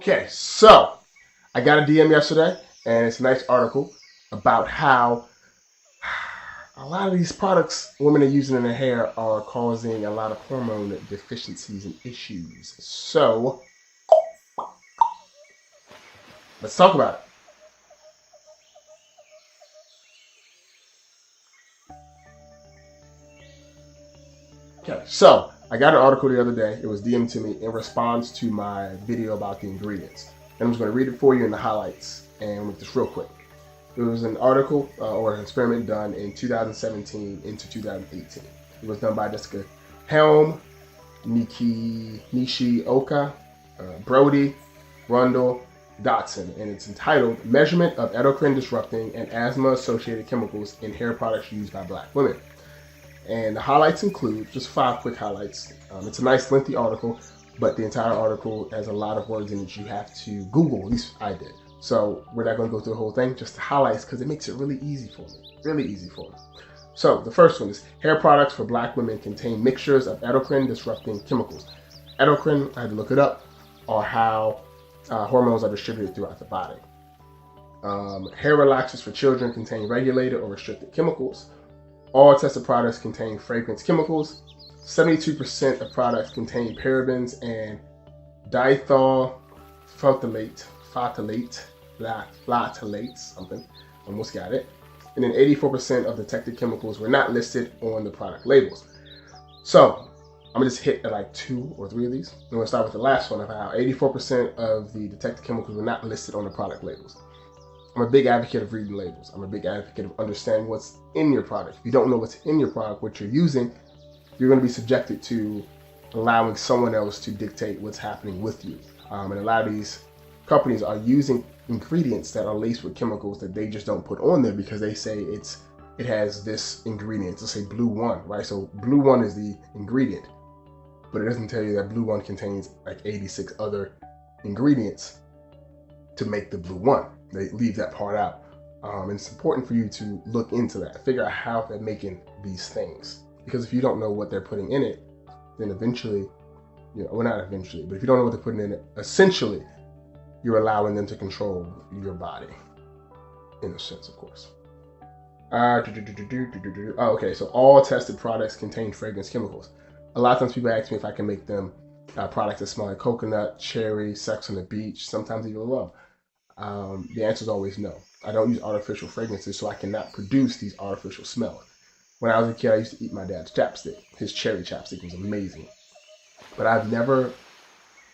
Okay, so I got a DM yesterday, and it's a nice article about how a lot of these products women are using in their hair are causing a lot of hormone deficiencies and issues. So let's talk about it. Okay, so I got an article the other day. It was DM'd to me in response to my video about the ingredients. And I'm just going to read it for you in the highlights and make this real quick. It was an article or an experiment done in 2017 into 2018. It was done by Jessica Helm, Nishioka, Brody, Rundle, Dotson, and it's entitled Measurement of Endocrine Disrupting and Asthma Associated Chemicals in Hair Products Used by Black Women. And the highlights include just 5 quick highlights. It's a nice lengthy article, but the entire article has a lot of words in it you have to Google, at least I did. So we're not going to go through the whole thing, just the highlights, because it makes it really easy for me. So the first one is hair products for Black women contain mixtures of endocrine disrupting chemicals. Endocrine, I had to look it up, are how hormones are distributed throughout the body. Hair relaxers for children contain regulated or restricted chemicals. All tested products contain fragrance chemicals. 72% of products contain parabens and diethylphthalate, something, almost got it. And then 84% of detected chemicals were not listed on the product labels. So I'm gonna just hit like 2 or 3 of these. I'm gonna start with the last one of how 84% of the detected chemicals were not listed on the product labels. I'm a big advocate of reading labels. I'm a big advocate of understanding what's in your product. If you don't know what's in your product, what you're using, you're going to be subjected to allowing someone else to dictate what's happening with you. And a lot of these companies are using ingredients that are laced with chemicals that they just don't put on there because they say it has this ingredient. Let's say Blue One, right? So Blue One is the ingredient, but it doesn't tell you that Blue One contains like 86 other ingredients to make the Blue One. They leave that part out. And it's important for you to look into that, figure out how they're making these things. Because if you don't know what they're putting in it, then eventually, well, not eventually, but if you don't know what they're putting in it, essentially, you're allowing them to control your body, in a sense, of course. Okay, so all tested products contain fragrance chemicals. A lot of times people ask me if I can make them products that smell like coconut, cherry, Sex on the Beach, sometimes even rum. The answer is always no. I don't use artificial fragrances, so I cannot produce these artificial smells. When I was a kid, I used to eat my dad's chapstick. His cherry chapstick was amazing. But I've never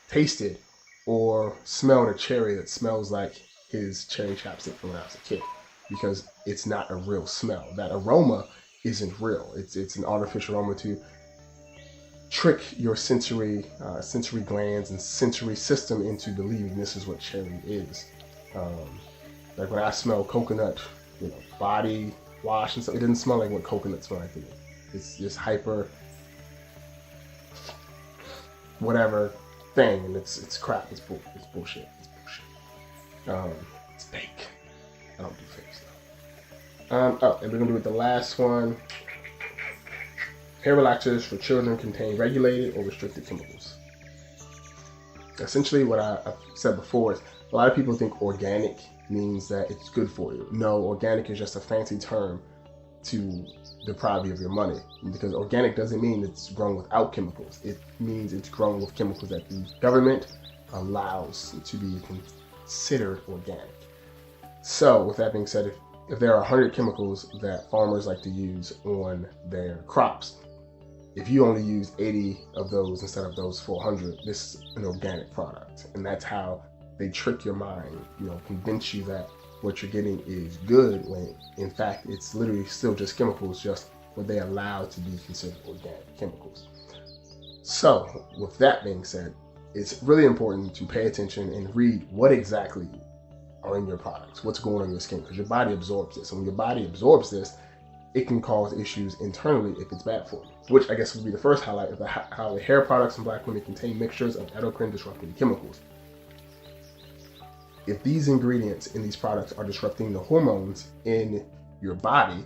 tasted or smelled a cherry that smells like his cherry chapstick from when I was a kid, because it's not a real smell. That aroma isn't real. It's an artificial aroma to trick your sensory glands and sensory system into believing this is what cherry is. Like when I smell coconut, body wash and stuff, it doesn't smell like what coconut smells like to me. It's just hyper whatever thing, and it's crap. It's bullshit. It's fake. I don't do fake stuff. And we're gonna do it the last one. Hair relaxers for children contain regulated or restricted chemicals. Essentially, what I've said before is a lot of people think organic means that it's good for you. No, organic is just a fancy term to deprive you of your money, because organic doesn't mean it's grown without chemicals. It means it's grown with chemicals that the government allows to be considered organic. So with that being said, if there are 100 chemicals that farmers like to use on their crops, if you only use 80 of those instead of those 400, this is an organic product. And that's how they trick your mind, convince you that what you're getting is good, when in fact it's literally still just chemicals, just what they allow to be considered organic chemicals. So with that being said, it's really important to pay attention and read what exactly are in your products, what's going on in your skin, because your body absorbs this. And when your body absorbs this, it can cause issues internally if it's bad for you, which I guess would be the first highlight of how the hair products in Black women contain mixtures of endocrine disrupting chemicals. If these ingredients in these products are disrupting the hormones in your body,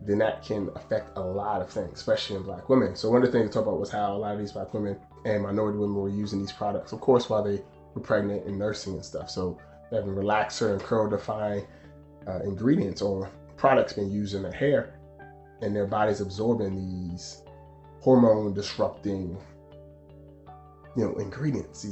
then that can affect a lot of things, especially in Black women. So one of the things to talk about was how a lot of these Black women and minority women were using these products, of course, while they for pregnant and nursing and stuff. So having relaxer and curl defying ingredients or products being used in their hair, and their body's absorbing these hormone disrupting, ingredients.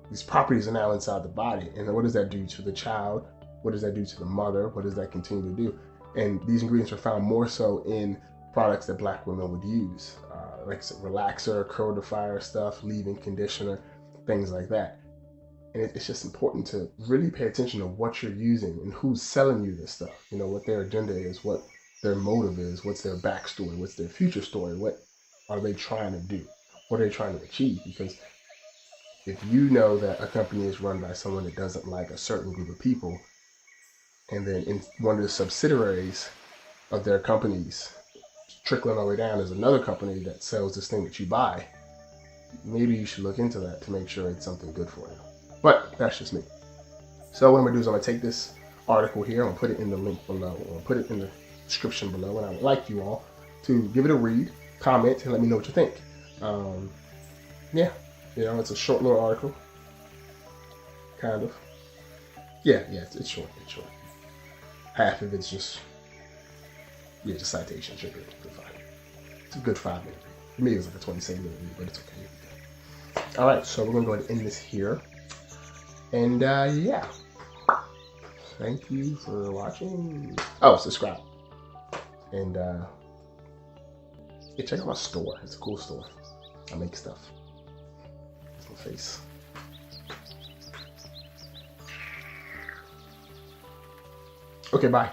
These properties are now inside the body. And what does that do to the child? What does that do to the mother? What does that continue to do? And these ingredients are found more so in products that Black women would use, like I said, relaxer, curl defier stuff, leave-in conditioner, things like that. And it's just important to really pay attention to what you're using and who's selling you this stuff. What their agenda is, what their motive is, what's their backstory, what's their future story, what are they trying to do, what are they trying to achieve? Because if you know that a company is run by someone that doesn't like a certain group of people, and then in one of the subsidiaries of their companies, trickling all the way down, is another company that sells this thing that you buy, maybe you should look into that to make sure it's something good for you. But that's just me. So what I'm gonna do is I'm gonna take this article here, I'm gonna put it in the link below, or put it in the description below, and I would like you all to give it a read, comment, and let me know what you think. Yeah, it's a short little article, kind of. Yeah, it's short. Half of it's just citation. Should be fine. It's a good 5 minute read. For me, it was like a 27-minute read, but it's okay. All right, so we're gonna go ahead and end this here. And yeah, thank you for watching. Oh, subscribe. And check out my store. It's a cool store. I make stuff. It's my face. Okay, bye.